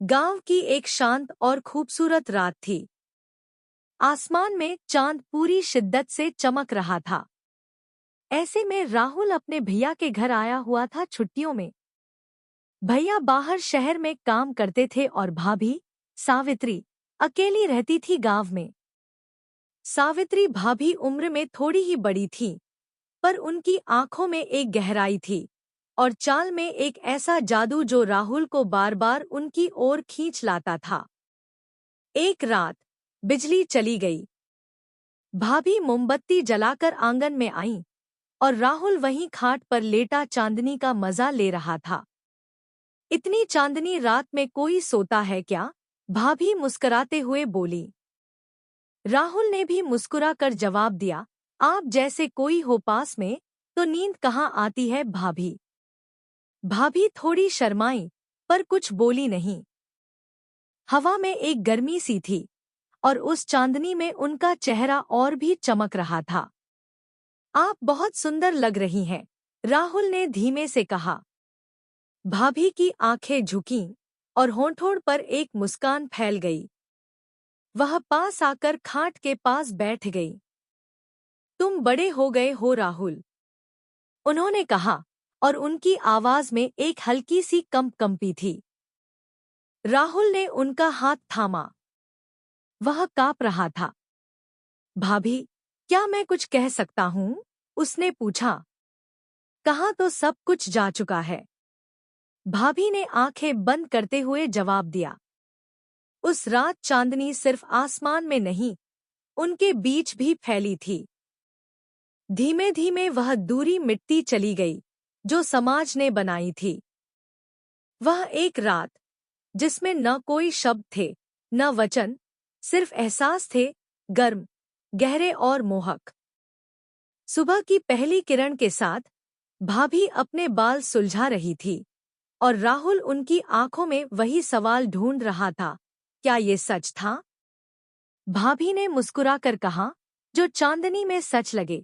गांव की एक शांत और खूबसूरत रात थी। आसमान में चांद पूरी शिद्दत से चमक रहा था। ऐसे में राहुल अपने भैया के घर आया हुआ था छुट्टियों में। भैया बाहर शहर में काम करते थे और भाभी सावित्री अकेली रहती थी गांव में। सावित्री भाभी उम्र में थोड़ी ही बड़ी थी, पर उनकी आंखों में एक गहराई थी और चाल में एक ऐसा जादू जो राहुल को बार बार उनकी ओर खींच लाता था। एक रात बिजली चली गई। भाभी मोमबत्ती जलाकर आंगन में आईं और राहुल वहीं खाट पर लेटा चांदनी का मजा ले रहा था। इतनी चांदनी रात में कोई सोता है क्या? भाभी मुस्कुराते हुए बोली। राहुल ने भी मुस्कुराकर जवाब दिया, आप जैसे कोई हो पास में तो नींद कहाँ आती है भाभी। भाभी थोड़ी शर्माई, पर कुछ बोली नहीं। हवा में एक गर्मी सी थी और उस चांदनी में उनका चेहरा और भी चमक रहा था। आप बहुत सुंदर लग रही हैं, राहुल ने धीमे से कहा। भाभी की आंखें झुकीं और होंठों पर एक मुस्कान फैल गई। वह पास आकर खाट के पास बैठ गई। तुम बड़े हो गए हो राहुल, उन्होंने कहा और उनकी आवाज में एक हल्की सी कंपी थी। राहुल ने उनका हाथ थामा। वह काँप रहा था। भाभी, क्या मैं कुछ कह सकता हूँ? उसने पूछा। कहा तो सब कुछ जा चुका है, भाभी ने आंखें बंद करते हुए जवाब दिया। उस रात चांदनी सिर्फ आसमान में नहीं, उनके बीच भी फैली थी। धीमे धीमे वह दूरी मिटती चली गई जो समाज ने बनाई थी। वह एक रात जिसमें न कोई शब्द थे, न वचन, सिर्फ एहसास थे, गर्म, गहरे और मोहक। सुबह की पहली किरण के साथ भाभी अपने बाल सुलझा रही थी और राहुल उनकी आंखों में वही सवाल ढूंढ रहा था, क्या ये सच था? भाभी ने मुस्कुराकर कहा, जो चांदनी में सच लगे